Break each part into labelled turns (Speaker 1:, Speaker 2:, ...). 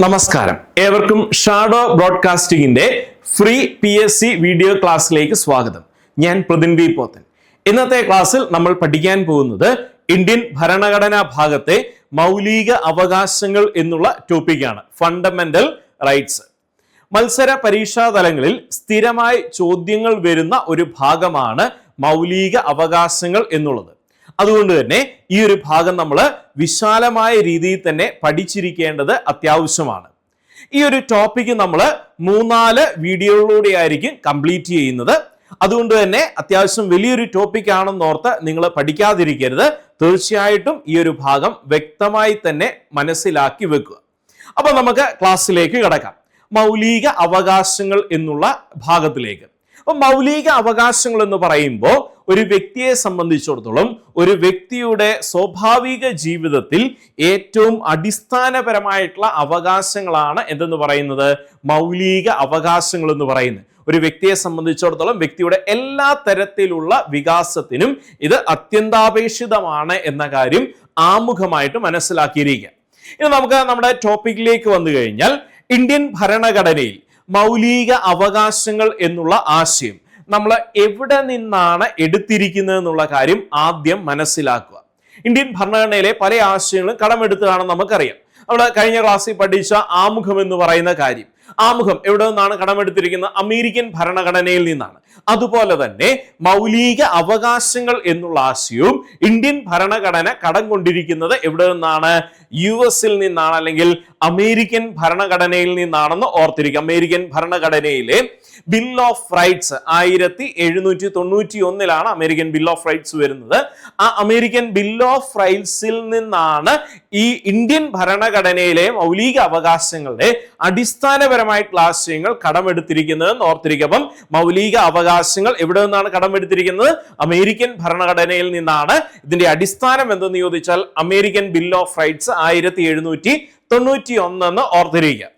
Speaker 1: നമസ്കാരം, ഏവർക്കും shadow ബ്രോഡ്കാസ്റ്റിംഗിന്റെ free PSC video ക്ലാസ്സിലേക്ക് സ്വാഗതം. ഞാൻ പ്രതിൻ പോത്തൻ. ഇന്നത്തെ ക്ലാസ്സിൽ നമ്മൾ പഠിക്കാൻ പോകുന്നത് ഇന്ത്യൻ ഭരണഘടനാ ഭാഗത്തെ മൗലിക അവകാശങ്ങൾ എന്നുള്ള ടോപ്പിക്കാണ്, ഫണ്ടമെന്റൽ റൈറ്റ്സ്. മത്സര പരീക്ഷാ തലങ്ങളിൽ സ്ഥിരമായി ചോദ്യങ്ങൾ വരുന്ന ഒരു ഭാഗമാണ് മൗലിക അവകാശങ്ങൾ എന്നുള്ളത്. അതുകൊണ്ട് തന്നെ ഈ ഒരു ഭാഗം നമ്മൾ വിശാലമായ രീതിയിൽ തന്നെ പഠിച്ചിരിക്കേണ്ടത് അത്യാവശ്യമാണ്. ഈ ഒരു ടോപ്പിക്ക് നമ്മൾ 3-4 വീഡിയോകളിലൂടെ ആയിരിക്കും കംപ്ലീറ്റ് ചെയ്യുന്നത്. അതുകൊണ്ട് തന്നെ അത്യാവശ്യം വലിയൊരു ടോപ്പിക് ആണെന്നോർത്ത് നിങ്ങൾ പഠിക്കാതിരിക്കരുത്. തീർച്ചയായിട്ടും ഈ ഒരു ഭാഗം വ്യക്തമായി തന്നെ മനസ്സിലാക്കി വെക്കുക. അപ്പൊ നമുക്ക് ക്ലാസ്സിലേക്ക് കടക്കാം. മൗലിക അവകാശങ്ങൾ എന്നുള്ള ഭാഗത്തിലേക്ക്. അപ്പൊ മൗലിക അവകാശങ്ങൾ എന്ന് പറയുമ്പോൾ ഒരു വ്യക്തിയെ സംബന്ധിച്ചിടത്തോളം ഒരു വ്യക്തിയുടെ സ്വാഭാവിക ജീവിതത്തിൽ ഏറ്റവും അടിസ്ഥാനപരമായിട്ടുള്ള അവകാശങ്ങളാണ് എന്തെന്ന് പറയുന്നത്, മൗലിക അവകാശങ്ങൾ എന്ന് പറയുന്നത്. ഒരു വ്യക്തിയെ സംബന്ധിച്ചിടത്തോളം വ്യക്തിയുടെ എല്ലാ തരത്തിലുള്ള വികാസത്തിനും ഇത് അത്യന്താപേക്ഷിതമാണ് എന്ന കാര്യം ആമുഖമായിട്ട് മനസ്സിലാക്കിയിരിക്കുക. ഇനി നമുക്ക് നമ്മുടെ ടോപ്പിക്കിലേക്ക് വന്നു കഴിഞ്ഞാൽ, ഇന്ത്യൻ ഭരണഘടനയിൽ മൗലിക അവകാശങ്ങൾ എന്നുള്ള ആശയം നമ്മൾ എവിടെ നിന്നാണ് എടുത്തിരിക്കുന്നത് എന്നുള്ള കാര്യം ആദ്യം മനസ്സിലാക്കുക. ഇന്ത്യൻ ഭരണഘടനയിലെ പല ആശയങ്ങളും കടമെടുത്തതാണെന്ന് നമുക്കറിയാം. നമ്മൾ കഴിഞ്ഞ ക്ലാസ്സിൽ പഠിച്ച ആമുഖം എന്ന് പറയുന്ന കാര്യം, ആമുഖം എവിടെ നിന്നാണ് കടമെടുത്തിരിക്കുന്നത്? അമേരിക്കൻ ഭരണഘടനയിൽ നിന്നാണ്. അതുപോലെ തന്നെ മൗലിക അവകാശങ്ങൾ എന്നുള്ള ആശയവും ഇന്ത്യൻ ഭരണഘടന കടം കൊണ്ടിരിക്കുന്നത് എവിടെ നിന്നാണ്? US-ൽ നിന്നാണ്, അല്ലെങ്കിൽ അമേരിക്കൻ ഭരണഘടനയിൽ നിന്നാണെന്ന് ഓർത്തിരിക്കുക. അമേരിക്കൻ ഭരണഘടനയിലെ bill of rights 1791 American bill of rights വരുന്നത്. ആ അമേരിക്കൻ ബിൽ ഓഫ് റൈറ്റ്സിൽ നിന്നാണ് ഈ ഇന്ത്യൻ ഭരണഘടനയിലെ മൗലിക അവകാശങ്ങളുടെ അടിസ്ഥാനപരമായിട്ടുള്ള ആശയങ്ങൾ കടമെടുത്തിരിക്കുന്നത് എന്ന് ഓർത്തിരിക്കുക. അപ്പം മൗലിക അവകാശങ്ങൾ എവിടെ നിന്നാണ് കടമെടുത്തിരിക്കുന്നത്? അമേരിക്കൻ ഭരണഘടനയിൽ നിന്നാണ്. ഇതിന്റെ അടിസ്ഥാനം എന്തെന്ന് ചോദിച്ചാൽ അമേരിക്കൻ ബിൽ ഓഫ് റൈറ്റ്സ് 1791 എന്ന് ഓർത്തിരിക്കുക.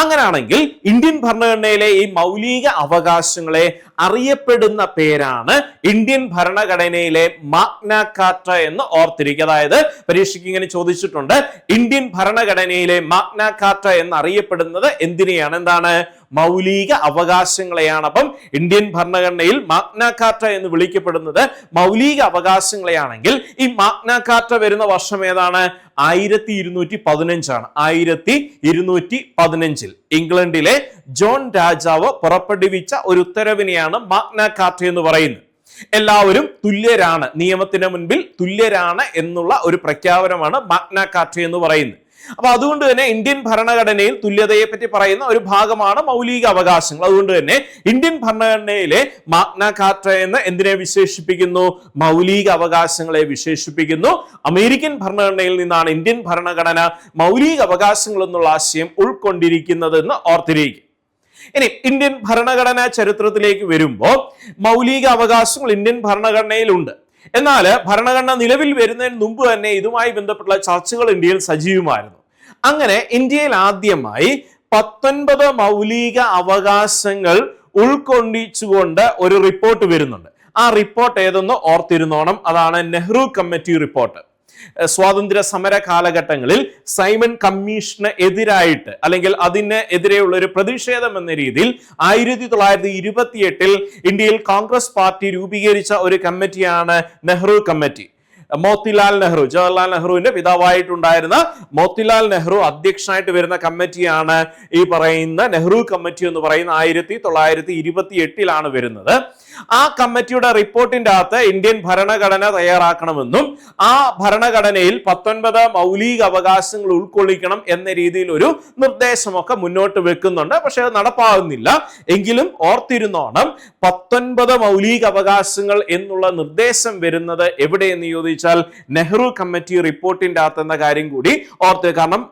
Speaker 1: അങ്ങനെയാണെങ്കിൽ ഇന്ത്യൻ ഭരണഘടനയിലെ ഈ മൗലിക അവകാശങ്ങളെ അറിയപ്പെടുന്ന പേരാണ് ഇന്ത്യൻ ഭരണഘടനയിലെ മാഗ്ന കാർട്ട എന്ന് ഓർത്തിരിക്കുക. അതായത് പരീക്ഷയ്ക്ക് ഇങ്ങനെ ചോദിച്ചിട്ടുണ്ട്, ഇന്ത്യൻ ഭരണഘടനയിലെ മാഗ്ന കാർട്ട എന്ന് അറിയപ്പെടുന്നത് എന്തിനെയാണ്? എന്താണ്? മൗലിക അവകാശങ്ങളെയാണ്. അപ്പം ഇന്ത്യൻ ഭരണഘടനയിൽ മാഗ്ന കാർട്ട എന്ന് വിളിക്കപ്പെടുന്നത് മൗലിക അവകാശങ്ങളെയാണെങ്കിൽ ഈ മാഗ്ന കാർട്ട വരുന്ന വർഷം ഏതാണ്? 1215 1215 ഇംഗ്ലണ്ടിലെ ജോൺ രാജാവ് പുറപ്പെടുവിച്ച ഒരു ഉത്തരവിനെയാണ് മാഗ്ന കാർട്ട എന്ന് പറയുന്നത്. എല്ലാവരും തുല്യരാണ്, നിയമത്തിന് മുൻപിൽ തുല്യരാണ് എന്നുള്ള ഒരു പ്രഖ്യാപനമാണ് മാഗ്ന കാർട്ട എന്ന് പറയുന്നത്. അപ്പൊ അതുകൊണ്ട് തന്നെ ഇന്ത്യൻ ഭരണഘടനയിൽ തുല്യതയെ പറ്റി പറയുന്ന ഒരു ഭാഗമാണ് മൗലിക അവകാശങ്ങൾ. അതുകൊണ്ട് തന്നെ ഇന്ത്യൻ ഭരണഘടനയിലെ മാഗ്ന കാർട്ട എന്ന് എന്തിനെ വിശേഷിപ്പിക്കുന്നു? മൗലിക അവകാശങ്ങളെ വിശേഷിപ്പിക്കുന്നു. അമേരിക്കൻ ഭരണഘടനയിൽ നിന്നാണ് ഇന്ത്യൻ ഭരണഘടന മൗലിക അവകാശങ്ങൾ എന്നുള്ള ആശയം ഉൾക്കൊണ്ടിരിക്കുന്നത് എന്ന് ഓർത്തിരിക്കുക. ഇനി ഇന്ത്യൻ ഭരണഘടനാ ചരിത്രത്തിലേക്ക് വരുമ്പോൾ മൗലിക അവകാശങ്ങൾ ഇന്ത്യൻ ഭരണഘടനയിലുണ്ട്. എന്നാൽ ഭരണഘടന നിലവിൽ വരുന്നതിന് മുമ്പ് തന്നെ ഇതുമായി ബന്ധപ്പെട്ടുള്ള ചർച്ചകൾ ഇന്ത്യയിൽ സജീവമായിരുന്നു. അങ്ങനെ ഇന്ത്യയിൽ ആദ്യമായി 19 മൗലിക അവകാശങ്ങൾ ഉൾക്കൊള്ളിച്ചുകൊണ്ട് ഒരു റിപ്പോർട്ട് വരുന്നുണ്ട്. ആ റിപ്പോർട്ട് ഏതെന്ന് ഓർത്തിരുന്നോണം, അതാണ് നെഹ്റു കമ്മിറ്റി റിപ്പോർട്ട്. സ്വാതന്ത്ര്യ സമര കാലഘട്ടങ്ങളിൽ സൈമൺ കമ്മീഷന് എതിരായിട്ട്, അല്ലെങ്കിൽ അതിന് എതിരെയുള്ള ഒരു പ്രതിഷേധം എന്ന രീതിയിൽ 1928 ഇന്ത്യയിൽ കോൺഗ്രസ് പാർട്ടി രൂപീകരിച്ച ഒരു കമ്മിറ്റിയാണ് നെഹ്റു കമ്മിറ്റി. മോത്തിലാൽ നെഹ്റു, ജവഹർലാൽ നെഹ്റുവിന്റെ പിതാവായിട്ടുണ്ടായിരുന്ന മോത്തിലാൽ നെഹ്റു അധ്യക്ഷനായിട്ട് വരുന്ന കമ്മിറ്റിയാണ് ഈ പറയുന്ന നെഹ്റു കമ്മിറ്റി എന്ന് പറയുന്ന 1928 വരുന്നത്. ആ കമ്മിറ്റിയുടെ റിപ്പോർട്ടിന്റെ അകത്ത് ഇന്ത്യൻ ഭരണഘടന തയ്യാറാക്കണമെന്നും ആ ഭരണഘടനയിൽ 19 മൗലിക അവകാശങ്ങൾ ഉൾക്കൊള്ളിക്കണം എന്ന രീതിയിൽ ഒരു നിർദ്ദേശമൊക്കെ മുന്നോട്ട് വെക്കുന്നുണ്ട്. പക്ഷെ അത് നടപ്പാകുന്നില്ല. എങ്കിലും ഓർത്തിരുന്നോണം, 19 മൗലിക അവകാശങ്ങൾ എന്നുള്ള നിർദ്ദേശം വരുന്നത് എവിടെയെന്ന് ചോദിച്ചാൽ നെഹ്റു കമ്മിറ്റി റിപ്പോർട്ടിന്റെ അകത്ത് എന്ന കാര്യം കൂടി ഓർത്ത്. കാരണം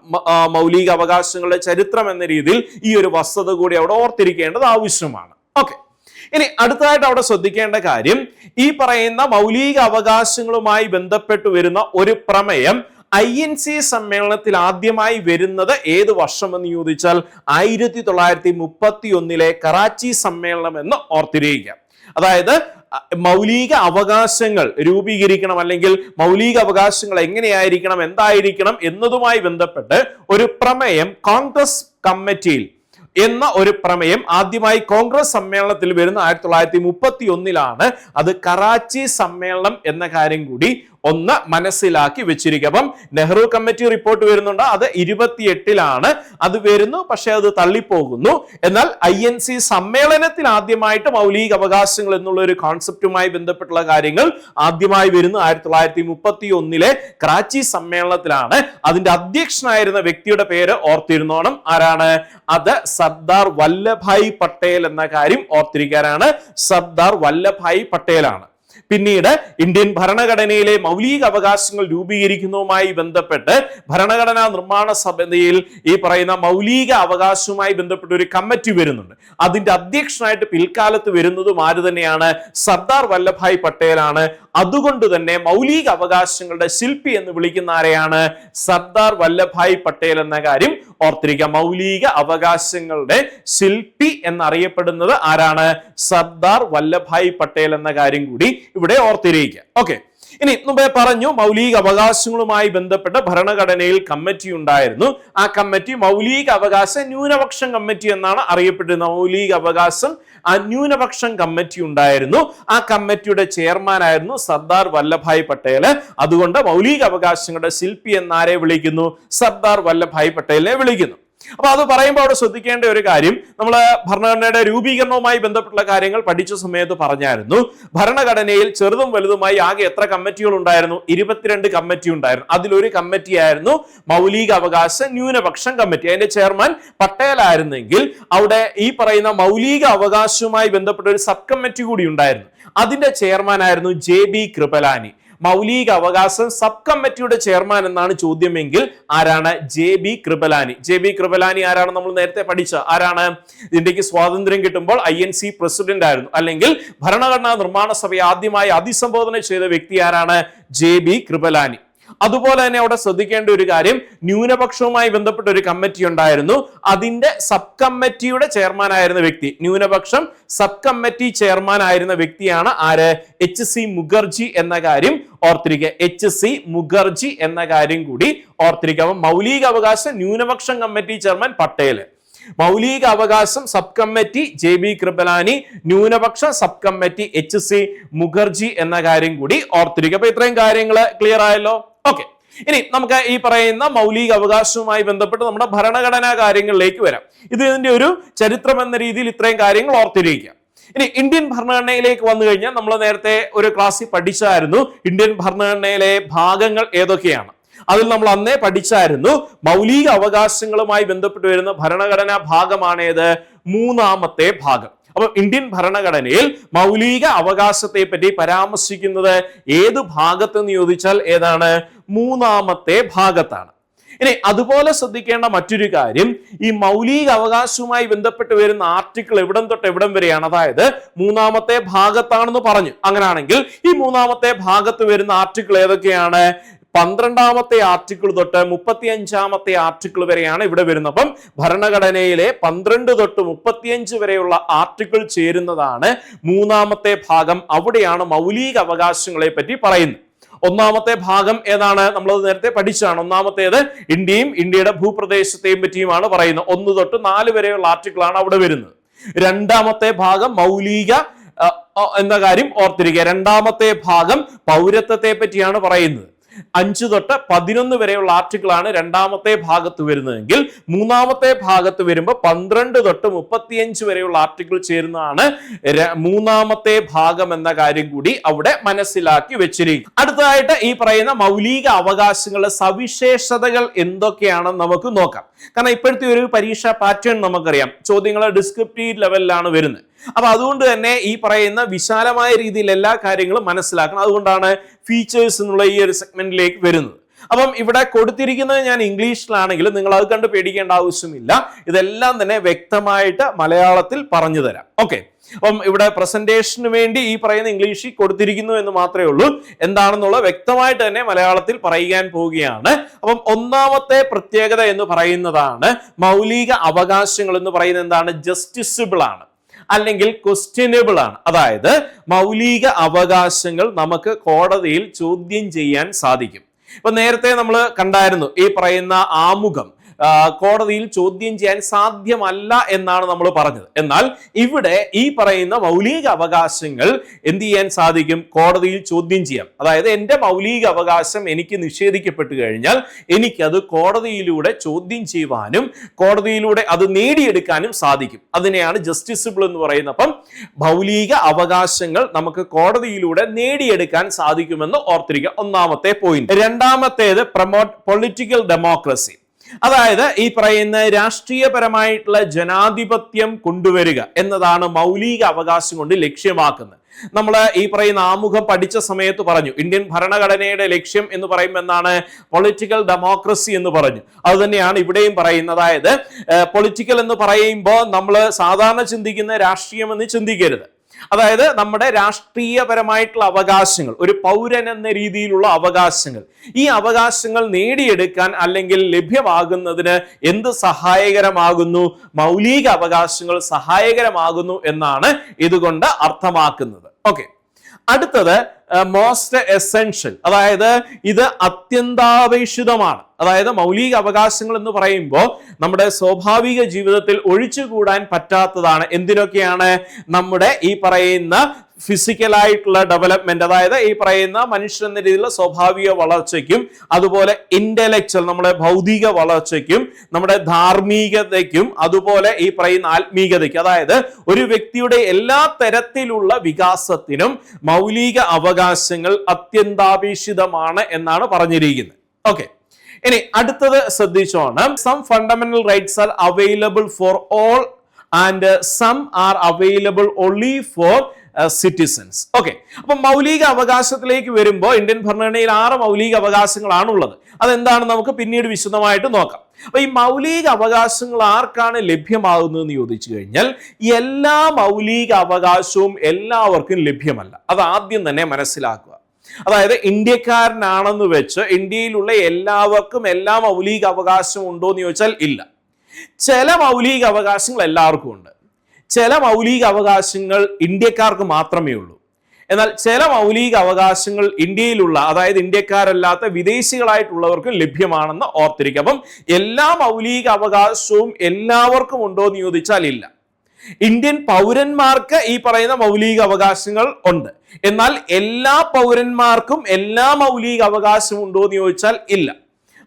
Speaker 1: മൗലിക അവകാശങ്ങളുടെ ചരിത്രം എന്ന രീതിയിൽ ഈ ഒരു വസ്തുത കൂടി അവിടെ ഓർത്തിരിക്കേണ്ടത് ആവശ്യമാണ്. ഓക്കെ, ഇനി അടുത്തതായിട്ട് അവിടെ ശ്രദ്ധിക്കേണ്ട കാര്യം, ഈ പറയുന്ന മൗലിക അവകാശങ്ങളുമായി ബന്ധപ്പെട്ട് വരുന്ന ഒരു പ്രമേയം INC സമ്മേളനത്തിൽ ആദ്യമായി വരുന്നത് ഏത് വർഷം എന്ന് ചോദിച്ചാൽ 1931 കറാച്ചി സമ്മേളനം എന്ന് ഓർത്തിരിക്കുക. അതായത് മൗലിക അവകാശങ്ങൾ രൂപീകരിക്കണം, അല്ലെങ്കിൽ മൗലിക അവകാശങ്ങൾ എങ്ങനെയായിരിക്കണം, എന്തായിരിക്കണം എന്നതുമായി ബന്ധപ്പെട്ട് ഒരു പ്രമേയം കോൺഗ്രസ് കമ്മിറ്റിയിൽ എന്ന ഒരു പ്രമേയം ആദ്യമായി കോൺഗ്രസ് സമ്മേളനത്തിൽ വരുന്ന 1931 അത് കറാച്ചി സമ്മേളനം എന്ന കാര്യം കൂടി ഒന്ന് മനസ്സിലാക്കി വെച്ചിരിക്കുക. അപ്പം നെഹ്റു കമ്മിറ്റി റിപ്പോർട്ട് വരുന്നുണ്ട്, അത് 28 അത് വരുന്നു, പക്ഷെ അത് തള്ളിപ്പോകുന്നു. എന്നാൽ INC സമ്മേളനത്തിൽ ആദ്യമായിട്ട് മൗലിക അവകാശങ്ങൾ എന്നുള്ള ഒരു കോൺസെപ്റ്റുമായി ബന്ധപ്പെട്ടുള്ള കാര്യങ്ങൾ ആദ്യമായി വരുന്നു 1931 കറാച്ചി സമ്മേളനത്തിലാണ്. അതിന്റെ അധ്യക്ഷനായിരുന്ന വ്യക്തിയുടെ പേര് ഓർത്തിരുന്നോണം, ആരാണ് അത്? സർദാർ വല്ലഭായ് പട്ടേൽ എന്ന കാര്യം ഓർത്തിരിക്കാനാണ്. സർദാർ വല്ലഭായ് പട്ടേലാണ്. പിന്നീട് ഇന്ത്യൻ ഭരണഘടനയിലെ മൗലിക അവകാശങ്ങൾ രൂപീകരിക്കുന്നതുമായി ബന്ധപ്പെട്ട് ഭരണഘടനാ നിർമ്മാണ സമിതിയിൽ ഈ പറയുന്ന മൗലിക അവകാശവുമായി ബന്ധപ്പെട്ട ഒരു കമ്മിറ്റി വരുന്നുണ്ട്. അതിന്റെ അധ്യക്ഷനായിട്ട് പിൽക്കാലത്ത് വരുന്നതും ആര് തന്നെയാണ്? സർദാർ വല്ലഭായ് പട്ടേലാണ്. അതുകൊണ്ട് തന്നെ മൗലിക അവകാശങ്ങളുടെ ശില്പി എന്ന് വിളിക്കുന്ന ആരെയാണ്? സർദാർ വല്ലഭായ് പട്ടേൽ എന്ന കാര്യം ഓർത്തിരിക്കുക. മൗലിക അവകാശങ്ങളുടെ ശില്പി എന്നറിയപ്പെടുന്നത് ആരാണ്? സർദാർ വല്ലഭായ് പട്ടേൽ എന്ന കാര്യം കൂടി ഇവിടെ ഓർത്തിരിക്കുക. ഓക്കെ, ഇനി മുമ്പേ പറഞ്ഞു മൗലിക അവകാശങ്ങളുമായി ബന്ധപ്പെട്ട ഭരണഘടനയിൽ കമ്മിറ്റി ഉണ്ടായിരുന്നു. ആ കമ്മിറ്റി മൗലിക അവകാശ ന്യൂനപക്ഷം കമ്മിറ്റി എന്നാണ് അറിയപ്പെട്ടിരുന്നത്. മൗലിക അവകാശം ന്യൂനപക്ഷം കമ്മിറ്റി ഉണ്ടായിരുന്നു. ആ കമ്മിറ്റിയുടെ ചെയർമാൻ ആയിരുന്നു സർദാർ വല്ലഭായ് പട്ടേൽ. അതുകൊണ്ട് മൗലിക അവകാശങ്ങളുടെ ശില്പി എന്നാരെ വിളിക്കുന്നു? സർദാർ വല്ലഭായ് പട്ടേലിനെ വിളിക്കുന്നു. അപ്പൊ അത് പറയുമ്പോൾ അവിടെ ശ്രദ്ധിക്കേണ്ട ഒരു കാര്യം, നമ്മൾ ഭരണഘടനയുടെ രൂപീകരണവുമായി ബന്ധപ്പെട്ടുള്ള കാര്യങ്ങൾ പഠിച്ച സമയത്ത് പറഞ്ഞായിരുന്നു. ഭരണഘടനയിൽ ചെറുതും വലുതുമായി ആകെ എത്ര കമ്മിറ്റികൾ ഉണ്ടായിരുന്നു? 22 കമ്മിറ്റി ഉണ്ടായിരുന്നു. അതിലൊരു കമ്മിറ്റി ആയിരുന്നു മൗലിക അവകാശ ന്യൂനപക്ഷം കമ്മിറ്റി. അതിന്റെ ചെയർമാൻ പട്ടേൽ ആയിരുന്നെങ്കിൽ അവിടെ ഈ പറയുന്ന മൗലിക അവകാശവുമായി ബന്ധപ്പെട്ട ഒരു സബ് കമ്മിറ്റി കൂടി ഉണ്ടായിരുന്നു. അതിന്റെ ചെയർമാൻ ആയിരുന്നു JB കൃപലാനി. മൗലിക അവകാശം സബ് കമ്മിറ്റിയുടെ ചെയർമാൻ എന്നാണ് ചോദ്യമെങ്കിൽ ആരാണ്? JB കൃപലാനി. JB കൃപലാനി ആരാണ്? നമ്മൾ നേരത്തെ പഠിച്ച ആരാണ്? ഇന്ത്യക്ക് സ്വാതന്ത്ര്യം കിട്ടുമ്പോൾ INC പ്രസിഡന്റ് ആയിരുന്നു, അല്ലെങ്കിൽ ഭരണഘടനാ നിർമ്മാണ സഭയെ ആദ്യമായി അഭിസംബോധന ചെയ്ത വ്യക്തി ആരാണ്? JB കൃപലാനി. അതുപോലെ തന്നെ അവിടെ ശ്രദ്ധിക്കേണ്ട ഒരു കാര്യം, ന്യൂനപക്ഷവുമായി ബന്ധപ്പെട്ട ഒരു കമ്മിറ്റി ഉണ്ടായിരുന്നു. അതിന്റെ സബ് കമ്മിറ്റിയുടെ ചെയർമാൻ ആയിരുന്ന വ്യക്തി, ന്യൂനപക്ഷം സബ് കമ്മിറ്റി ചെയർമാൻ ആയിരുന്ന വ്യക്തിയാണ് ആര്? HC മുഖർജി എന്ന കാര്യം ഓർത്തിരിക്കുക. HC മുഖർജി എന്ന കാര്യം കൂടി ഓർത്തിരിക്കുക. അപ്പം മൗലിക അവകാശ ന്യൂനപക്ഷം കമ്മിറ്റി ചെയർമാൻ പട്ടേല്, മൗലിക അവകാശം സബ് കമ്മിറ്റി JB കൃപലാനി, ന്യൂനപക്ഷ സബ് കമ്മിറ്റി HC മുഖർജി എന്ന കാര്യം കൂടി ഓർത്തിരിക്കുക. അപ്പൊ ഇത്രയും കാര്യങ്ങൾ ക്ലിയർ ആയല്ലോ. ഓക്കെ, ഇനി നമുക്ക് ഈ പറയുന്ന മൗലിക അവകാശവുമായി ബന്ധപ്പെട്ട് നമ്മുടെ ഭരണഘടനാ കാര്യങ്ങളിലേക്ക് വരാം. ഇതിന്റെ ഒരു ചരിത്രം എന്ന രീതിയിൽ ഇത്രയും കാര്യങ്ങൾ ഓർത്തിരിക്കുക. ഇനി ഇന്ത്യൻ ഭരണഘടനയിലേക്ക് വന്നു കഴിഞ്ഞാൽ നമ്മൾ നേരത്തെ ഒരു ക്ലാസ്സിൽ പഠിച്ചായിരുന്നു ഇന്ത്യൻ ഭരണഘടനയിലെ ഭാഗങ്ങൾ ഏതൊക്കെയാണ്. അതിൽ നമ്മൾ അന്നേ പഠിച്ചായിരുന്നു മൗലിക അവകാശങ്ങളുമായി ബന്ധപ്പെട്ട് വരുന്ന ഭരണഘടനാ ഭാഗമാണേത്? 3ാമത്തെ ഭാഗം. അപ്പൊ ഇന്ത്യൻ ഭരണഘടനയിൽ മൗലിക അവകാശത്തെ പറ്റി പരാമർശിക്കുന്നത് ഏത് ഭാഗത്തെന്ന് ചോദിച്ചാൽ ഏതാണ്? 3ാമത്തെ ഭാഗത്താണ്. ഇനി അതുപോലെ ശ്രദ്ധിക്കേണ്ട മറ്റൊരു കാര്യം, ഈ മൗലിക അവകാശവുമായി ബന്ധപ്പെട്ട് വരുന്ന ആർട്ടിക്കിൾ എവിടം തൊട്ട് എവിടം വരെയാണ്? അതായത് 3ാമത്തെ ഭാഗത്താണെന്ന് പറഞ്ഞു. അങ്ങനെയാണെങ്കിൽ ഈ 3ാമത്തെ ഭാഗത്ത് വരുന്ന ആർട്ടിക്കിൾ ഏതൊക്കെയാണ്? 12ാമത്തെ ആർട്ടിക്കിൾ തൊട്ട് 35ാമത്തെ ആർട്ടിക്കിൾ വരെയാണ് ഇവിടെ വരുന്നത്. അപ്പം ഭരണഘടനയിലെ 12 തൊട്ട് 35 വരെയുള്ള ആർട്ടിക്കിൾ ചേരുന്നതാണ് 3ാമത്തെ ഭാഗം. അവിടെയാണ് മൗലിക അവകാശങ്ങളെ പറ്റി പറയുന്നത്. 1ാമത്തെ ഭാഗം ഏതാണ്? നമ്മളത് നേരത്തെ പഠിച്ചാണ്. 1ാമത്തേത് ഇന്ത്യയും ഇന്ത്യയുടെ ഭൂപ്രദേശത്തെയും പറ്റിയുമാണ് പറയുന്നത്. 1 തൊട്ട് 4 വരെയുള്ള ആർട്ടിക്കിൾ ആണ് അവിടെ വരുന്നത്. 2ാമത്തെ ഭാഗം മൗലിക എന്ന കാര്യം ഓർത്തിരിക്കുക. 2ാമത്തെ ഭാഗം പൗരത്വത്തെ പറ്റിയാണ് പറയുന്നത്. 5 തൊട്ട് 11 വരെയുള്ള ആർട്ടിക്കിൾ ആണ് 2ാമത്തെ ഭാഗത്ത് വരുന്നതെങ്കിൽ 3ാമത്തെ ഭാഗത്ത് വരുമ്പോൾ 12 തൊട്ട് 35 വരെയുള്ള ആർട്ടിക്കിൾ ചേരുന്നതാണ് 3ാമത്തെ ഭാഗം എന്ന കാര്യം കൂടി അവിടെ മനസ്സിലാക്കി വെച്ചിരിക്കും. അടുത്തതായിട്ട് ഈ പറയുന്ന മൗലിക അവകാശങ്ങളുടെ സവിശേഷതകൾ എന്തൊക്കെയാണെന്ന് നമുക്ക് നോക്കാം. കാരണം ഇപ്പോഴത്തെ ഒരു പരീക്ഷാ പാറ്റേൺ നമുക്കറിയാം, ചോദ്യങ്ങൾ ഡിസ്ക്രിപ്റ്റീവ് ലെവലിലാണ് വരുന്നത്. അപ്പൊ അതുകൊണ്ട് തന്നെ ഈ പറയുന്ന വിശാലമായ രീതിയിൽ എല്ലാ കാര്യങ്ങളും മനസ്സിലാക്കണം. അതുകൊണ്ടാണ് ഫീച്ചേഴ്സ് എന്നുള്ള ഈ ഒരു സെഗ്മെന്റിലേക്ക് വരുന്നത്. അപ്പം ഇവിടെ കൊടുത്തിരിക്കുന്നത് ഞാൻ ഇംഗ്ലീഷിലാണെങ്കിൽ നിങ്ങൾ അത് കണ്ട് പേടിക്കേണ്ട ആവശ്യമില്ല. ഇതെല്ലാം തന്നെ വ്യക്തമായിട്ട് മലയാളത്തിൽ പറഞ്ഞു തരാം. ഓക്കെ, അപ്പം ഇവിടെ പ്രസന്റേഷന് വേണ്ടി ഈ പറയുന്ന ഇംഗ്ലീഷിൽ കൊടുത്തിരിക്കുന്നു എന്ന് മാത്രമേ ഉള്ളൂ. എന്താണെന്നുള്ള വ്യക്തമായിട്ട് തന്നെ മലയാളത്തിൽ പറയാൻ പോവുകയാണ്. അപ്പം 1ാമത്തെ പ്രത്യേകത എന്ന് പറയുന്നതാണ് മൗലിക അവകാശങ്ങൾ എന്ന് പറയുന്നത് എന്താണ്? ജസ്റ്റിസിബിൾ ആണ്. അല്ലെങ്കിൽ ക്വസ്റ്റ്യനബിൾ ആണ്. അതായത് മൗലിക അവകാശങ്ങൾ നമുക്ക് കോടതിയിൽ ചോദ്യം ചെയ്യാൻ സാധിക്കും. ഇപ്പൊ നേരത്തെ നമ്മൾ കണ്ടായിരുന്നു ഈ പറയുന്ന ആമുഖം കോടതിയിൽ ചോദ്യം ചെയ്യാൻ സാധ്യമല്ല എന്നാണ് നമ്മൾ പറഞ്ഞത്. എന്നാൽ ഇവിടെ ഈ പറയുന്ന മൗലിക അവകാശങ്ങൾ എന്ത് ചെയ്യാൻ സാധിക്കും? കോടതിയിൽ ചോദ്യം ചെയ്യാം. അതായത് എൻ്റെ മൗലിക അവകാശം എനിക്ക് നിഷേധിക്കപ്പെട്ടു കഴിഞ്ഞാൽ എനിക്കത് കോടതിയിലൂടെ ചോദ്യം ചെയ്യുവാനും കോടതിയിലൂടെ അത് നേടിയെടുക്കാനും സാധിക്കും. അതിനെയാണ് ജസ്റ്റിസബിൾ എന്ന് പറയുന്നത്. അപ്പം മൗലിക അവകാശങ്ങൾ നമുക്ക് കോടതിയിലൂടെ നേടിയെടുക്കാൻ സാധിക്കുമെന്ന് ഓർത്തിരിക്കുക. ഒന്നാമത്തെ പോയിന്റ്. രണ്ടാമത്തേത് പ്രൊമോട്ട് പൊളിറ്റിക്കൽ ഡെമോക്രസി. അതായത് ഈ പറയുന്ന രാഷ്ട്രീയപരമായിട്ടുള്ള ജനാധിപത്യം കൊണ്ടുവരിക എന്നതാണ് മൗലിക അവകാശം കൊണ്ട് ലക്ഷ്യമാക്കുന്നത്. നമ്മൾ ഈ പറയുന്ന ആമുഖം പഠിച്ച സമയത്ത് പറഞ്ഞു ഇന്ത്യൻ ഭരണഘടനയുടെ ലക്ഷ്യം എന്ന് പറയുമ്പോൾ എന്താണ്? പൊളിറ്റിക്കൽ ഡെമോക്രസി എന്ന് പറഞ്ഞു. അത് തന്നെയാണ് ഇവിടെയും പറയുന്നത്. അതായത് പൊളിറ്റിക്കൽ എന്ന് പറയുമ്പോൾ നമ്മൾ സാധാരണ ചിന്തിക്കുന്ന രാഷ്ട്രീയം എന്ന് ചിന്തിക്കരുത്. അതായത് നമ്മുടെ രാഷ്ട്രീയപരമായിട്ടുള്ള അവകാശങ്ങൾ, ഒരു പൗരൻ എന്ന രീതിയിലുള്ള അവകാശങ്ങൾ, ഈ അവകാശങ്ങൾ നേടിയെടുക്കാൻ അല്ലെങ്കിൽ ലഭ്യമാകുന്നതിന് എന്ത് സഹായകരമാകുന്നു? മൗലിക അവകാശങ്ങൾ സഹായകരമാകുന്നു എന്നാണ് ഇതുകൊണ്ട് അർത്ഥമാക്കുന്നത്. ഓക്കെ, അടുത്തത് മോസ്റ്റ് എസെൻഷ്യൽ. അതായത് ഇത് അത്യന്താപേക്ഷിതമാണ്. അതായത് മൗലിക അവകാശങ്ങൾ എന്ന് പറയുമ്പോൾ നമ്മുടെ സ്വാഭാവിക ജീവിതത്തിൽ ഒഴിച്ചുകൂടാൻ പറ്റാത്തതാണ്. എന്തിനൊക്കെയാണ്? നമ്മുടെ ഈ പറയുന്ന ഫിസിക്കലായിട്ടുള്ള ഡെവലപ്മെന്റ്, അതായത് ഈ പറയുന്ന മനുഷ്യൻ എന്ന രീതിയിലുള്ള സ്വാഭാവിക വളർച്ചയ്ക്കും അതുപോലെ ഇന്റലക്ച്വൽ നമ്മുടെ ഭൗതിക വളർച്ചയ്ക്കും നമ്മുടെ ധാർമ്മികതയ്ക്കും അതുപോലെ ഈ പറയുന്ന ആത്മീയതയ്ക്കും, അതായത് ഒരു വ്യക്തിയുടെ എല്ലാ തരത്തിലുള്ള വികാസത്തിനും മൗലിക അവകാശങ്ങൾ അത്യന്താപേക്ഷിതമാണ് എന്നാണ് പറഞ്ഞിരിക്കുന്നത്. ഓക്കെ, ഇനി അടുത്തത് ശ്രദ്ധിച്ചോണം. Some fundamental rights are available for all and some are available only for citizens. Okay, അപ്പൊ മൗലിക അവകാശത്തിലേക്ക് വരുമ്പോൾ ഇന്ത്യൻ ഭരണഘടനയിൽ 6 മൗലിക അവകാശങ്ങളാണുള്ളത്. അതെന്താണ് നമുക്ക് പിന്നീട് വിശദമായിട്ട് നോക്കാം. അപ്പൊ ഈ മൗലിക അവകാശങ്ങൾ ആർക്കാണ് ലഭ്യമാകുന്നതെന്ന് ചോദിച്ചു കഴിഞ്ഞാൽ എല്ലാ മൗലിക അവകാശവും എല്ലാവർക്കും ലഭ്യമല്ല. അത് ആദ്യം തന്നെ മനസ്സിലാക്കുക. അതായത് ഇന്ത്യക്കാരനാണെന്ന് വെച്ച് ഇന്ത്യയിലുള്ള എല്ലാവർക്കും എല്ലാ മൗലിക അവകാശവും ഉണ്ടോ എന്ന് ചോദിച്ചാൽ ഇല്ല. ചില മൗലിക അവകാശങ്ങൾ എല്ലാവർക്കും ഉണ്ട്. ചില മൗലിക അവകാശങ്ങൾ ഇന്ത്യക്കാർക്ക് മാത്രമേ ഉള്ളൂ. എന്നാൽ ചില മൗലിക അവകാശങ്ങൾ ഇന്ത്യയിലുള്ള, അതായത് ഇന്ത്യക്കാരല്ലാത്ത വിദേശികളായിട്ടുള്ളവർക്കും ലഭ്യമാണെന്ന് ഓർത്തിരിക്കുക. അപ്പം എല്ലാ മൗലിക അവകാശവും എല്ലാവർക്കും ഉണ്ടോ എന്ന് ചോദിച്ചാൽ ഇല്ല. ഇന്ത്യൻ പൗരന്മാർക്ക് ഈ പറയുന്ന മൗലിക അവകാശങ്ങൾ ഉണ്ട്. എന്നാൽ എല്ലാ പൗരന്മാർക്കും എല്ലാ മൗലിക അവകാശവും ഉണ്ടോ എന്ന് ചോദിച്ചാൽ ഇല്ല.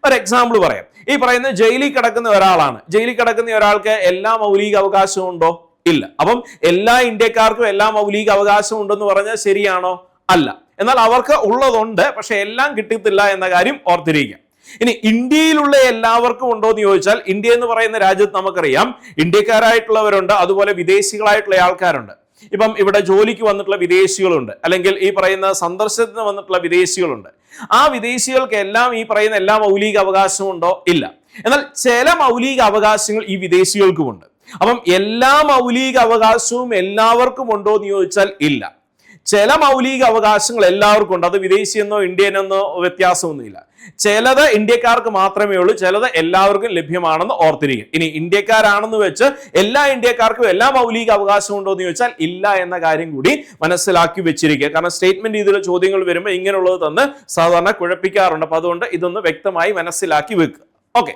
Speaker 1: ഒരു എക്സാമ്പിൾ പറയാം. ഈ പറയുന്ന ജയിലിൽ കിടക്കുന്ന ഒരാളാണ്. ജയിലിൽ കിടക്കുന്ന ഒരാൾക്ക് എല്ലാ മൗലിക അവകാശവും ഉണ്ടോ? ഇല്ല. അപ്പം എല്ലാ ഇന്ത്യക്കാർക്കും എല്ലാ മൗലിക അവകാശവും ഉണ്ടെന്ന് പറഞ്ഞാൽ ശരിയാണോ? അല്ല. എന്നാൽ അവർക്ക് ഉള്ളതുണ്ട്, പക്ഷെ എല്ലാം കിട്ടത്തില്ല എന്ന കാര്യം ഓർത്തിരിക്കുക. ഇനി ഇന്ത്യയിലുള്ള എല്ലാവർക്കും ഉണ്ടോ എന്ന് ചോദിച്ചാൽ ഇന്ത്യ എന്ന് പറയുന്ന രാജ്യത്ത് നമുക്കറിയാം ഇന്ത്യക്കാരായിട്ടുള്ളവരുണ്ട്, അതുപോലെ വിദേശികളായിട്ടുള്ള ആൾക്കാരുണ്ട്. ഇപ്പം ഇവിടെ ജോലിക്ക് വന്നിട്ടുള്ള വിദേശികളുണ്ട്, അല്ലെങ്കിൽ ഈ പറയുന്ന സന്ദർശനത്തിന് വന്നിട്ടുള്ള വിദേശികളുണ്ട്. ആ വിദേശികൾക്ക് എല്ലാം ഈ പറയുന്ന എല്ലാ മൗലിക അവകാശവും ഉണ്ടോ? ഇല്ല. എന്നാൽ ചില മൗലിക അവകാശങ്ങൾ ഈ വിദേശികൾക്കുമുണ്ട്. അപ്പം എല്ലാ മൗലിക അവകാശവും എല്ലാവർക്കും ഉണ്ടോ എന്ന് ചോദിച്ചാൽ ഇല്ല. ചില മൗലിക അവകാശങ്ങൾ എല്ലാവർക്കും ഉണ്ട്. അത് വിദേശിയെന്നോ ഇന്ത്യനെന്നോ വ്യത്യാസമൊന്നുമില്ല. ചിലത് ഇന്ത്യക്കാർക്ക് മാത്രമേ ഉള്ളൂ, ചിലത് എല്ലാവർക്കും ലഭ്യമാണെന്ന് ഓർത്തിരിക്കും. ഇനി ഇന്ത്യക്കാരാണെന്ന് വെച്ച് എല്ലാ ഇന്ത്യക്കാർക്കും എല്ലാ മൗലിക അവകാശവും ഉണ്ടോ എന്ന് ചോദിച്ചാൽ ഇല്ല എന്ന കാര്യം കൂടി മനസ്സിലാക്കി വെച്ചിരിക്കുക. കാരണം സ്റ്റേറ്റ്മെന്റ് രീതിയിലുള്ള ചോദ്യങ്ങൾ വരുമ്പോൾ ഇങ്ങനെയുള്ളത് തന്ന് സാധാരണ കുഴപ്പിക്കാറുണ്ട്. അപ്പൊ അതുകൊണ്ട് ഇതൊന്ന് വ്യക്തമായി മനസ്സിലാക്കി വെക്കുക. ഓക്കെ,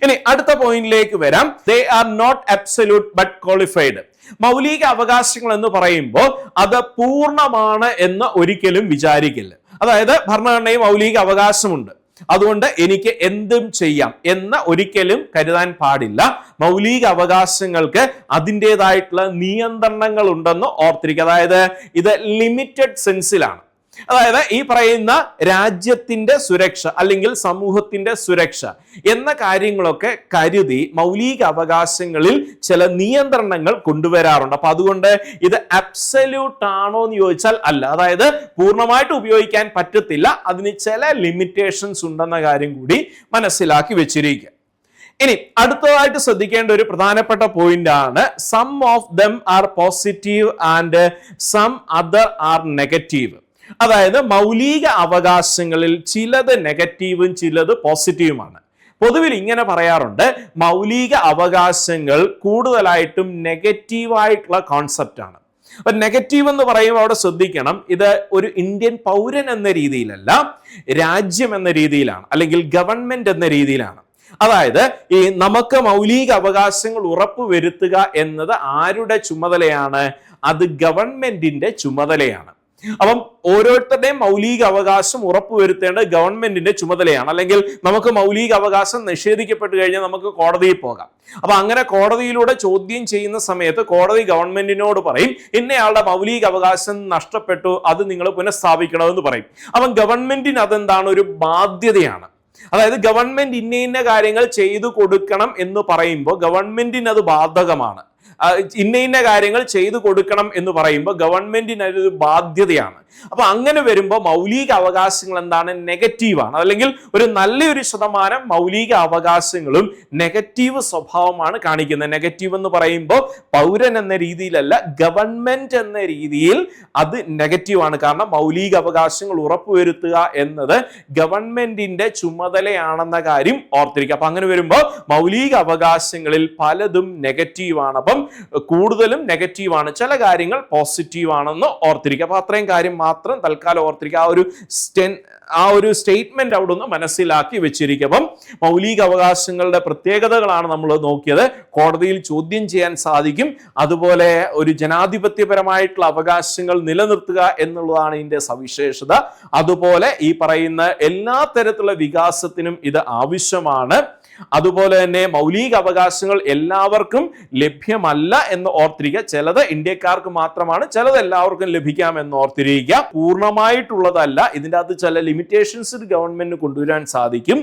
Speaker 1: ഇനി അടുത്ത പോയിന്റിലേക്ക് വരാം. They are not absolute but qualified. മൗലിക അവകാശങ്ങൾ എന്ന് പറയുമ്പോൾ അത് പൂർണ്ണമാണ് എന്ന് ഒരിക്കലും വിചാരിക്കില്ല. അതായത് ഭരണഘടനയിൽ മൗലിക അവകാശമുണ്ട്, അതുകൊണ്ട് എനിക്ക് എന്തും ചെയ്യാം എന്ന് ഒരിക്കലും കരുതാൻ പാടില്ല. മൗലിക അവകാശങ്ങൾക്ക് അതിൻ്റെതായിട്ടുള്ള നിയന്ത്രണങ്ങൾ ഉണ്ടെന്ന് ഓർത്തിരിക്കുക. അതായത് ഇത് ലിമിറ്റഡ് സെൻസിലാണ്. അതായത് ഈ പറയുന്ന രാജ്യത്തിന്റെ സുരക്ഷ അല്ലെങ്കിൽ സമൂഹത്തിന്റെ സുരക്ഷ എന്ന കാര്യങ്ങളൊക്കെ കരുതി മൗലിക അവകാശങ്ങളിൽ ചില നിയന്ത്രണങ്ങൾ കൊണ്ടുവരാറുണ്ട്. അപ്പൊ അതുകൊണ്ട് ഇത് അബ്സല്യൂട്ട് ആണോ എന്ന് ചോദിച്ചാൽ അല്ല. അതായത് പൂർണ്ണമായിട്ട് ഉപയോഗിക്കാൻ പറ്റത്തില്ല, അതിന് ചില ലിമിറ്റേഷൻസ് ഉണ്ടെന്ന കാര്യം കൂടി മനസ്സിലാക്കി വെച്ചിരിക്കുക. ഇനി അടുത്തതായിട്ട് ശ്രദ്ധിക്കേണ്ട ഒരു പ്രധാനപ്പെട്ട പോയിന്റ് ആണ് some of them are positive and some other are negative. അതായത് മൗലിക അവകാശങ്ങളിൽ ചിലത് നെഗറ്റീവും ചിലത് പോസിറ്റീവുമാണ്. പൊതുവിൽ ഇങ്ങനെ പറയാറുണ്ട്, മൗലിക അവകാശങ്ങൾ കൂടുതലായിട്ടും നെഗറ്റീവായിട്ടുള്ള കോൺസെപ്റ്റ് ആണ്. അപ്പൊ നെഗറ്റീവ് എന്ന് പറയുമ്പോൾ അവിടെ ശ്രദ്ധിക്കണം, ഇത് ഒരു ഇന്ത്യൻ പൗരൻ എന്ന രീതിയിലല്ല, രാജ്യം എന്ന രീതിയിലാണ്, അല്ലെങ്കിൽ ഗവൺമെന്റ് എന്ന രീതിയിലാണ്. അതായത് ഈ നമുക്ക് മൗലിക അവകാശങ്ങൾ ഉറപ്പുവരുത്തുക എന്നത് ആരുടെ ചുമതലയാണ്? അത് ഗവൺമെന്റിന്റെ ചുമതലയാണ്. അപ്പം ഓരോരുത്തരുടെയും മൗലിക അവകാശം ഉറപ്പുവരുത്തേണ്ടത് ഗവൺമെന്റിന്റെ ചുമതലയാണ്. അല്ലെങ്കിൽ നമുക്ക് മൗലിക അവകാശം നിഷേധിക്കപ്പെട്ടു കഴിഞ്ഞാൽ നമുക്ക് കോടതിയിൽ പോകാം. അപ്പൊ അങ്ങനെ കോടതിയിലൂടെ ചോദ്യം ചെയ്യുന്ന സമയത്ത് കോടതി ഗവൺമെന്റിനോട് പറയും, ഇന്നയാളുടെ മൗലിക അവകാശം നഷ്ടപ്പെട്ടു, അത് നിങ്ങൾ പുനഃസ്ഥാപിക്കണമെന്ന് പറയും. അപ്പം ഗവൺമെന്റിന് അതെന്താണ്? ഒരു ബാധ്യതയാണ്. അതായത് ഗവൺമെന്റ് ഇന്ന കാര്യങ്ങൾ ചെയ്തു കൊടുക്കണം എന്ന് പറയുമ്പോൾ ഗവൺമെന്റിന് അത് ബാധകമാണ്. ഇന്ന കാര്യങ്ങൾ ചെയ്തു കൊടുക്കണം എന്ന് പറയുമ്പോൾ ഗവൺമെന്റിന് അതൊരു ബാധ്യതയാണ്. അപ്പൊ അങ്ങനെ വരുമ്പോൾ മൗലിക അവകാശങ്ങൾ എന്താണ്? നെഗറ്റീവാണ്. അല്ലെങ്കിൽ ഒരു നല്ലൊരു ശതമാനം മൗലിക അവകാശങ്ങളും നെഗറ്റീവ് സ്വഭാവമാണ് കാണിക്കുന്നത്. നെഗറ്റീവ് എന്ന് പറയുമ്പോൾ പൗരൻ എന്ന രീതിയിലല്ല, ഗവൺമെന്റ് എന്ന രീതിയിൽ അത് നെഗറ്റീവാണ്. കാരണം മൗലിക അവകാശങ്ങൾ ഉറപ്പുവരുത്തുക എന്നത് ഗവൺമെന്റിന്റെ ചുമതലയാണെന്ന കാര്യം ഓർത്തിരിക്കുക. അപ്പൊ അങ്ങനെ വരുമ്പോൾ മൗലിക അവകാശങ്ങളിൽ പലതും നെഗറ്റീവാണ്. അപ്പം കൂടുതലും നെഗറ്റീവാണ്. ചില കാര്യങ്ങൾ പോസിറ്റീവ് ആണെന്ന് ഓർത്തിരിക്കുക. അപ്പൊ അത്രയും കാര്യം മാത്രം തൽക്കാലം ഓർത്തിരിക്കുക. ആ ഒരു സ്റ്റേറ്റ്മെന്റ് അവിടെ ഒന്ന് മനസ്സിലാക്കി വെച്ചിരിക്കും. അപ്പം മൗലിക അവകാശങ്ങളുടെ പ്രത്യേകതകളാണ് നമ്മൾ നോക്കിയത്. കോടതിയിൽ ചോദ്യം ചെയ്യാൻ സാധിക്കും, അതുപോലെ ഒരു ജനാധിപത്യപരമായിട്ടുള്ള അവകാശങ്ങൾ നിലനിർത്തുക എന്നുള്ളതാണ് ഇതിന്റെ സവിശേഷത. അതുപോലെ ഈ പറയുന്ന എല്ലാ തരത്തിലുള്ള വികാസത്തിനും ഇത് ആവശ്യമാണ്. അതുപോലെ തന്നെ മൗലിക അവകാശങ്ങൾ എല്ലാവർക്കും ലഭ്യമല്ല എന്ന് ഓർത്തിരിക്കുക. ചിലത് ഇന്ത്യക്കാർക്ക് മാത്രമാണ്, ചിലത് എല്ലാവർക്കും ലഭിക്കാം എന്ന് ഓർത്തിരിക്കുക. പൂർണ്ണമായിട്ടുള്ളതല്ല, ഇതിൻ്റെ അകത്ത് ചില ലിമിറ്റേഷൻസ് ഗവൺമെന്റിന് കൊണ്ടുവരാൻ സാധിക്കും.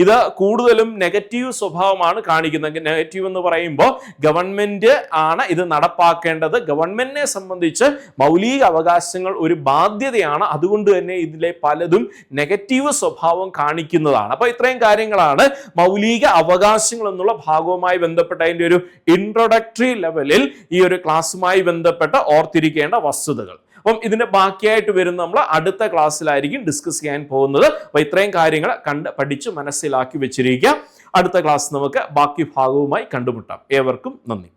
Speaker 1: ഇത് കൂടുതലും നെഗറ്റീവ് സ്വഭാവമാണ് കാണിക്കുന്നത്. നെഗറ്റീവ് എന്ന് പറയുമ്പോൾ ഗവൺമെന്റ് ആണ് ഇത് നടപ്പാക്കേണ്ടത്. ഗവൺമെന്റിനെ സംബന്ധിച്ച് മൗലിക അവകാശങ്ങൾ ഒരു ബാധ്യതയാണ്. അതുകൊണ്ട് തന്നെ ഇതിലെ പലതും നെഗറ്റീവ് സ്വഭാവം കാണിക്കുന്നതാണ്. അപ്പൊ ഇത്രയും കാര്യങ്ങളാണ് മൗലിക അവകാശങ്ങൾ എന്നുള്ള ഭാഗവുമായി ബന്ധപ്പെട്ട അതിന്റെ ഒരു ഇൻട്രോഡക്ടറി ലെവലിൽ ഈ ഒരു ക്ലാസ്സുമായി ബന്ധപ്പെട്ട് ഓർത്തിരിക്കേണ്ട വസ്തുതകൾ. അപ്പം ഇതിന്റെ ബാക്കിയായിട്ട് വരുന്ന നമ്മൾ അടുത്ത ക്ലാസ്സിലായിരിക്കും ഡിസ്കസ് ചെയ്യാൻ പോകുന്നത്. അപ്പൊ ഇത്രയും കാര്യങ്ങൾ കണ്ട് പഠിച്ച് മനസ്സിലാക്കി വെച്ചിരിക്കുക. അടുത്ത ക്ലാസ് നമുക്ക് ബാക്കി ഭാഗവുമായി കണ്ടുമുട്ടാം. ഏവർക്കും നന്ദി.